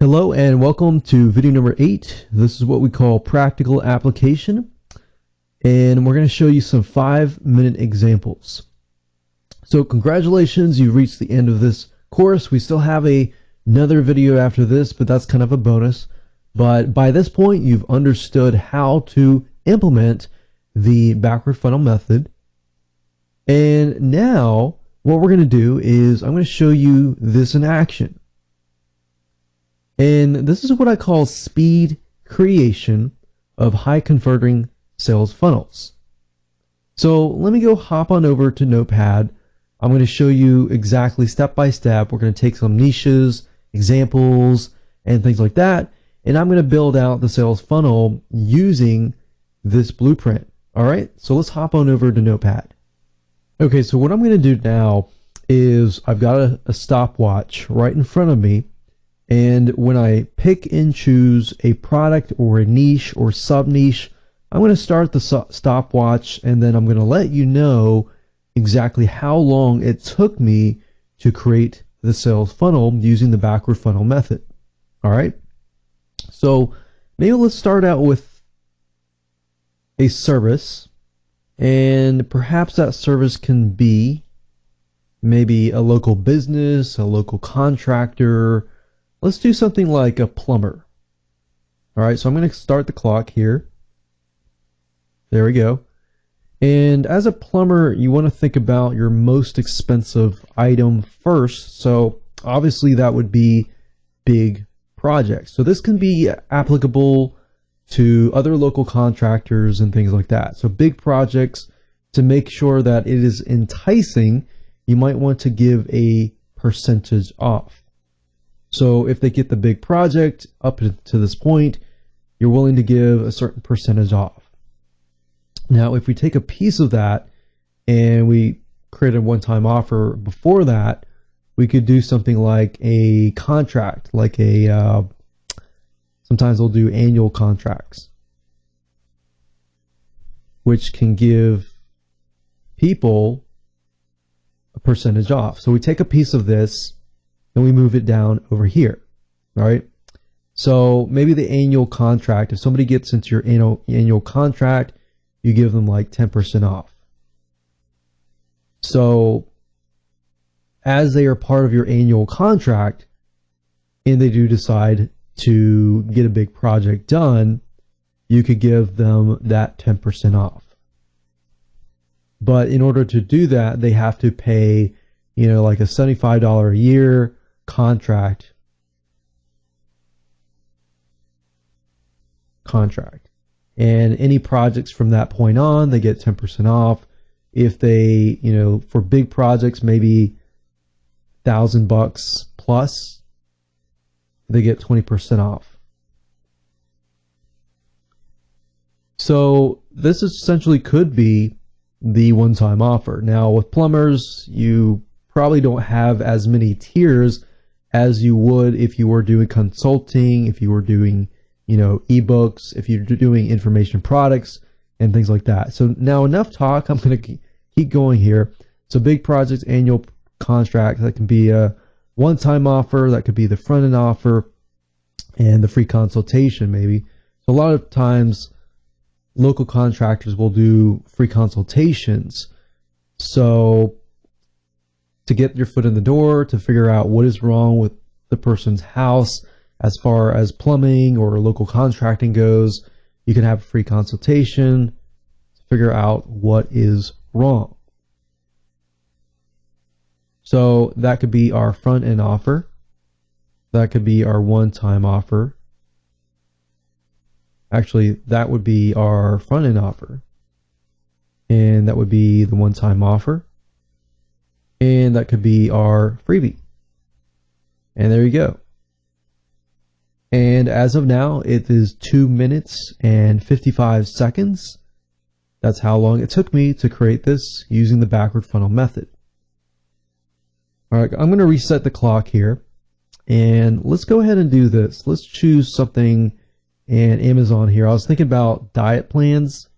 Hello and welcome to video number 8. This is what we call practical application, and we're going to show you some 5-minute examples. So congratulations, you've reached the end of this course. We still have another video after this, but that's kind of a bonus. But by this point, you've understood how to implement the backward funnel method. And now what we're going to do is I'm going to show you this in action. And this is what I call speed creation of high converting sales funnels. So let me go hop on over to Notepad. I'm going to show you exactly step by step. We're going to take some niches, examples, and things like that. And I'm going to build out the sales funnel using this blueprint. All right, so let's hop on over to Notepad. Okay, so what I'm going to do now is I've got a stopwatch right in front of me. And when I pick and choose a product or a niche or sub-niche, I'm going to start the stopwatch, and then I'm going to let you know exactly how long it took me to create the sales funnel using the backward funnel method. All right. So maybe let's start out with a service, and perhaps that service can be maybe a local business, a local contractor. Let's do something like a plumber. All right, so I'm going to start the clock here. There we go. And as a plumber, you want to think about your most expensive item first. So obviously that would be big projects. So this can be applicable to other local contractors and things like that. So big projects, to make sure that it is enticing, you might want to give a percentage off. So if they get the big project up to this point, you're willing to give a certain percentage off. Now, if we take a piece of that and we create a one-time offer before that, we could do something like a contract, like sometimes they'll do annual contracts, which can give people a percentage off. So we take a piece of this and we move it down over here. All right. So maybe the annual contract, if somebody gets into your annual contract, you give them like 10% off. So as they are part of your annual contract and they do decide to get a big project done, you could give them that 10% off. But in order to do that, they have to pay, like a $75 a year contract. And any projects from that point on, they get 10% off. If they, for big projects, maybe $1,000 plus, they get 20% off. So this essentially could be the one-time offer. Now with plumbers, you probably don't have as many tiers as you would if you were doing consulting, if you were doing, ebooks, if you're doing information products and things like that. So now enough talk. I'm going to keep going here. So big projects, annual contract, that can be a one-time offer, that could be the front-end offer, and the free consultation maybe. So a lot of times local contractors will do free consultations. So to get your foot in the door, to figure out what is wrong with the person's house as far as plumbing or local contracting goes, you can have a free consultation to figure out what is wrong. So that could be our front-end offer. That could be our one-time offer. Actually, that would be our front-end offer. And that would be the one-time offer. And that could be our freebie. And there you go. And as of now, it is 2 minutes and 55 seconds. That's how long it took me to create this using the backward funnel method. All right, I'm going to reset the clock here. And let's go ahead and do this. Let's choose something in Amazon here. I was thinking about diet plans.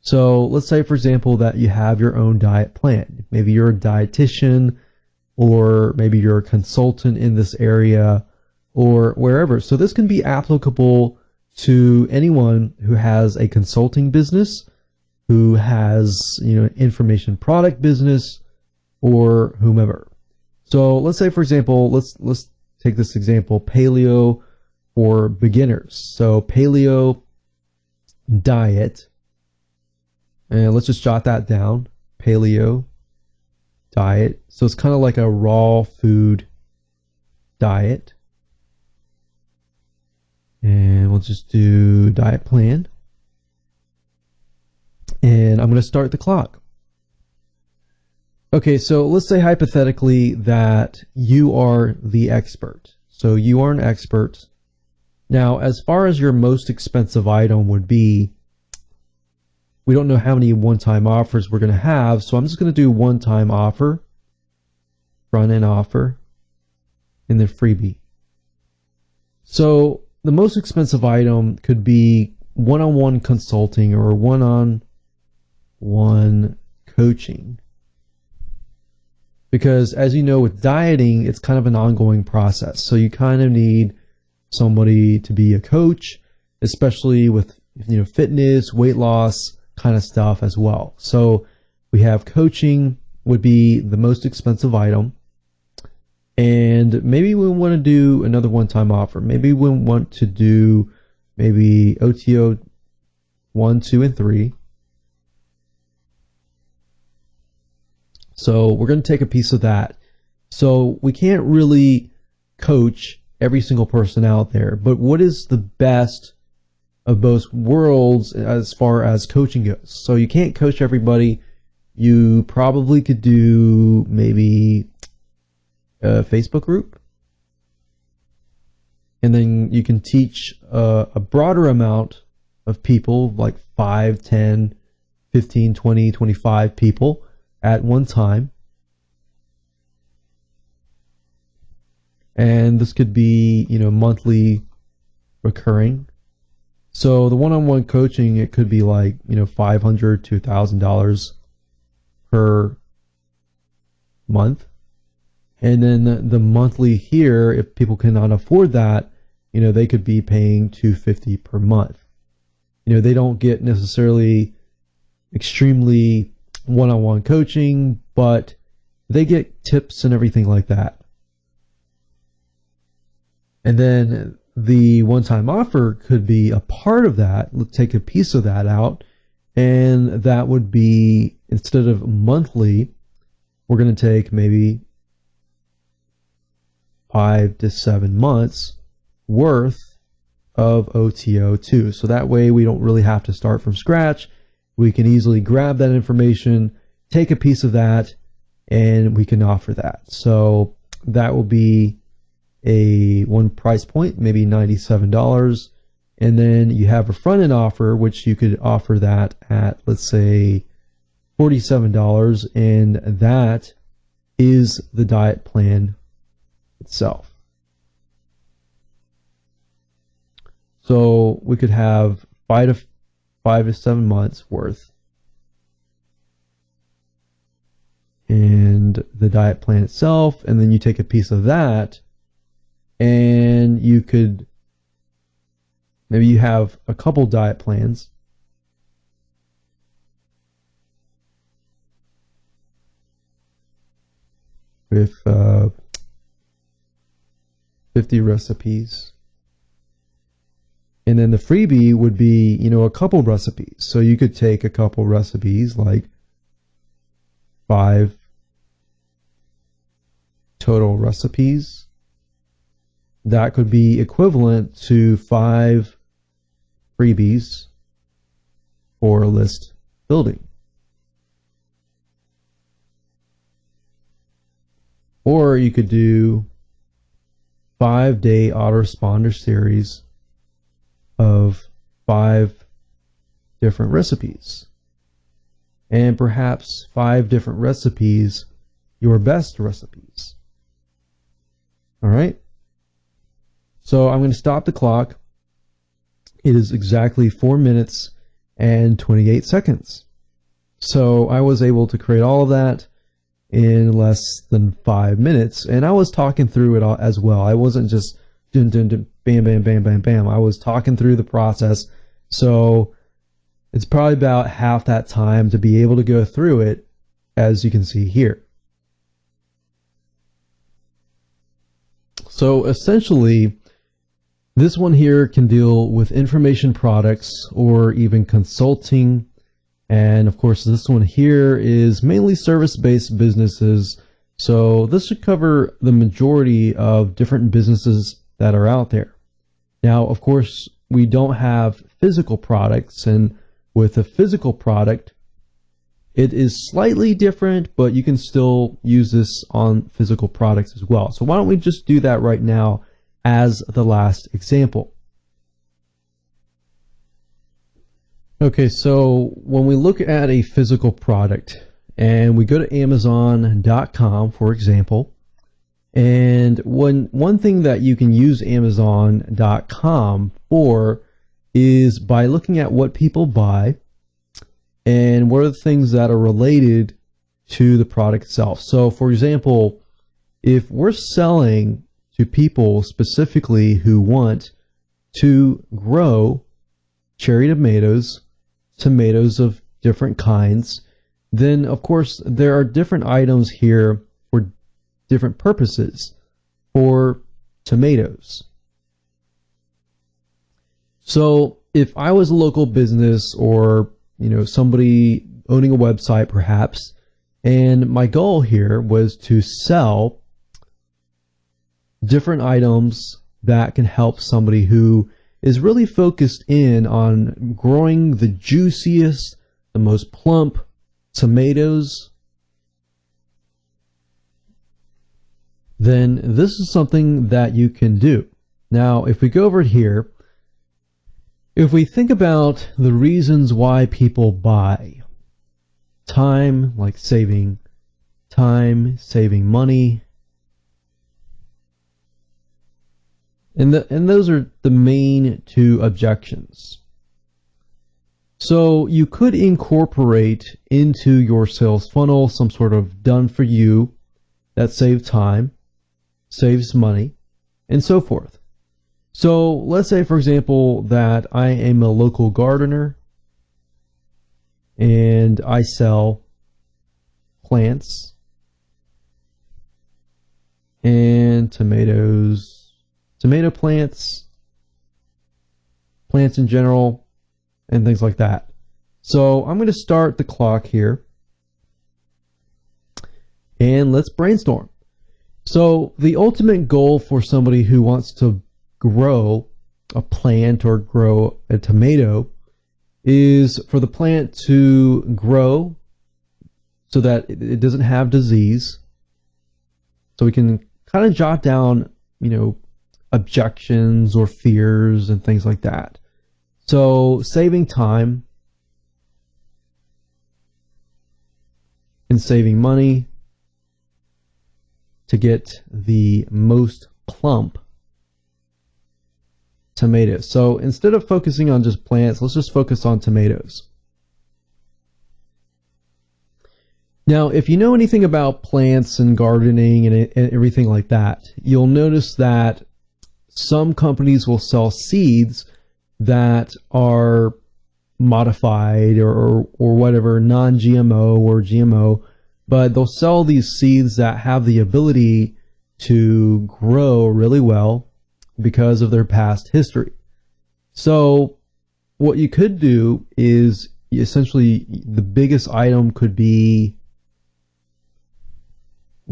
So let's say, for example, that you have your own diet plan. Maybe you're a dietitian or maybe you're a consultant in this area, or wherever. So this can be applicable to anyone who has a consulting business, who has, information product business, or whomever. So let's say, for example, let's take this example, paleo for beginners. So paleo diet, and let's just jot that down, paleo diet. So it's kind of like a raw food diet. And we'll just do diet plan. And I'm going to start the clock. Okay, so let's say hypothetically that you are the expert. So you are an expert. Now, as far as your most expensive item would be, we don't know how many one-time offers we're going to have, so I'm just going to do one-time offer, front-end offer, and then freebie. So the most expensive item could be one-on-one consulting or one-on-one coaching. Because as you know, with dieting, it's kind of an ongoing process. So you kind of need somebody to be a coach, especially with fitness, weight loss kind of stuff as well. So we have coaching would be the most expensive item. And maybe we want to do another one-time offer. Maybe we want to do maybe OTO 1, 2, and 3. So we're going to take a piece of that. So we can't really coach every single person out there, but what is the best of both worlds as far as coaching goes? So you can't coach everybody. You probably could do maybe a Facebook group, and then you can teach a broader amount of people, like 5, 10, 15, 20, 25 people at one time. And this could be, monthly recurring. So the one-on-one coaching, it could be like, $500 to $1,000 per month. And then the monthly here, if people cannot afford that, they could be paying $250 per month. They don't get necessarily extremely one-on-one coaching, but they get tips and everything like that. And then the one-time offer could be a part of that. Let's take a piece of that out, and that would be, instead of monthly, we're going to take maybe 5 to 7 months worth of OTO2. So that way we don't really have to start from scratch. We can easily grab that information, take a piece of that, and we can offer that. So that will be one price point, maybe $97. And then you have a front-end offer, which you could offer that at, let's say, $47, and that is the diet plan itself. So we could have 5 to 7 months worth, and the diet plan itself, and then you take a piece of that, and you could, maybe you have a couple diet plans, with 50 recipes. And then the freebie would be, a couple recipes. So you could take a couple recipes, like 5 total recipes. That could be equivalent to 5 freebies for list building. Or you could do 5-day autoresponder series of 5 different recipes, and perhaps 5 different recipes, your best recipes. All right. So I'm going to stop the clock. It is exactly 4 minutes and 28 seconds. So I was able to create all of that, in less than 5 minutes. And I was talking through it all as well. I wasn't just dun, dun, dun, bam, bam, bam, bam, bam. I was talking through the process. So it's probably about half that time to be able to go through it, as you can see here. So essentially, this one here can deal with information products or even consulting. And of course, this one here is mainly service-based businesses. So this should cover the majority of different businesses that are out there. Now, of course, we don't have physical products, and with a physical product, it is slightly different, but you can still use this on physical products as well. So why don't we just do that right now as the last example. Okay, so when we look at a physical product and we go to Amazon.com, for example, and one thing that you can use Amazon.com for is by looking at what people buy and what are the things that are related to the product itself. So, for example, if we're selling to people specifically who want to grow cherry tomatoes, tomatoes of different kinds, then of course there are different items here for different purposes for tomatoes. So if I was a local business or somebody owning a website perhaps, and my goal here was to sell different items that can help somebody who is really focused in on growing the juiciest, the most plump tomatoes, then this is something that you can do. Now, if we go over here, if we think about the reasons why people buy, time, like saving time, saving money, and those are the main two objections. So you could incorporate into your sales funnel some sort of done for you that saves time, saves money, and so forth. So let's say, for example, that I am a local gardener and I sell plants and tomatoes, tomato plants, plants in general, and things like that. So I'm going to start the clock here and let's brainstorm. So the ultimate goal for somebody who wants to grow a plant or grow a tomato is for the plant to grow so that it doesn't have disease. So we can kind of jot down, objections or fears and things like that. So saving time and saving money to get the most plump tomatoes. So instead of focusing on just plants, let's just focus on tomatoes. Now, if you know anything about plants and gardening and everything like that, you'll notice that some companies will sell seeds that are modified or whatever, non-GMO or GMO, but they'll sell these seeds that have the ability to grow really well because of their past history. So what you could do is essentially the biggest item could be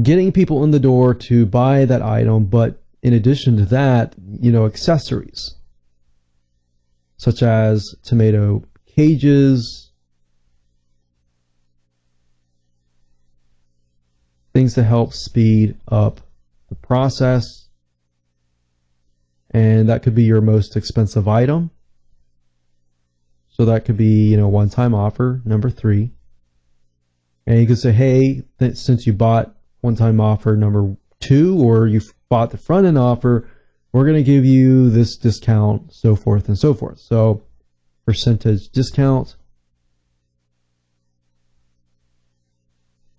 getting people in the door to buy that item, but in addition to that, accessories such as tomato cages, things to help speed up the process. And that could be your most expensive item. So that could be, one-time offer, number 3. And you could say, hey, since you bought one-time offer number 2, or you bought the front-end offer, we're going to give you this discount, so forth and so forth. So percentage discount.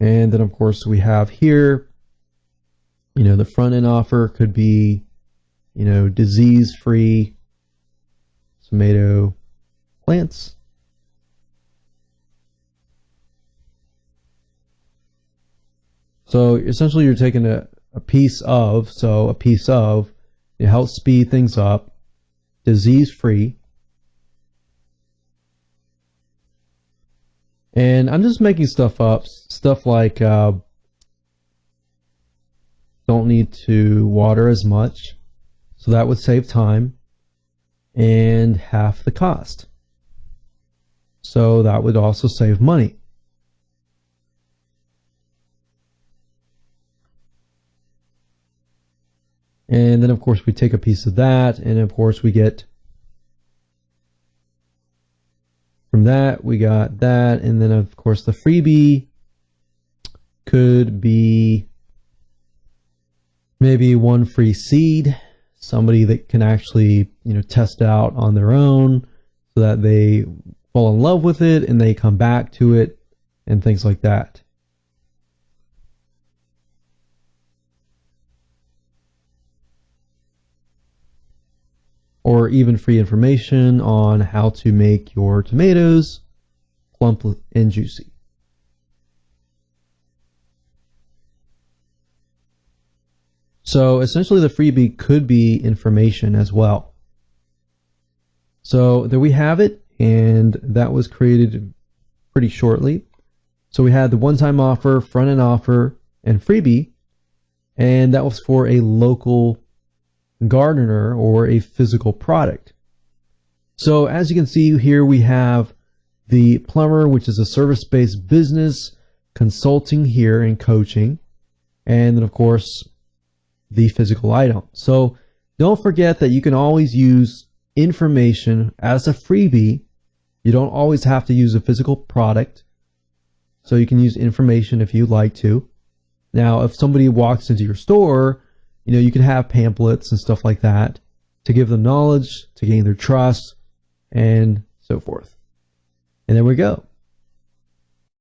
And then of course we have here, the front end offer could be, disease-free tomato plants. So essentially you're taking a piece of, it helps speed things up, disease-free. And I'm just making stuff up, stuff like don't need to water as much, so that would save time, and half the cost. So that would also save money. And then of course we take a piece of that, and of course we get from that, we got that, and then of course the freebie could be maybe one free seed, somebody that can actually, test out on their own so that they fall in love with it and they come back to it and things like that. Or even free information on how to make your tomatoes plump and juicy. So essentially the freebie could be information as well. So there we have it, and that was created pretty shortly. So we had the one-time offer, front-end offer, and freebie, and that was for a local gardener or a physical product. So as you can see here, we have the plumber, which is a service-based business, consulting here and coaching, and then of course the physical item. So don't forget that you can always use information as a freebie. You don't always have to use a physical product, so you can use information if you'd like to. Now if somebody walks into your store, you can have pamphlets and stuff like that to give them knowledge, to gain their trust, and so forth. And there we go.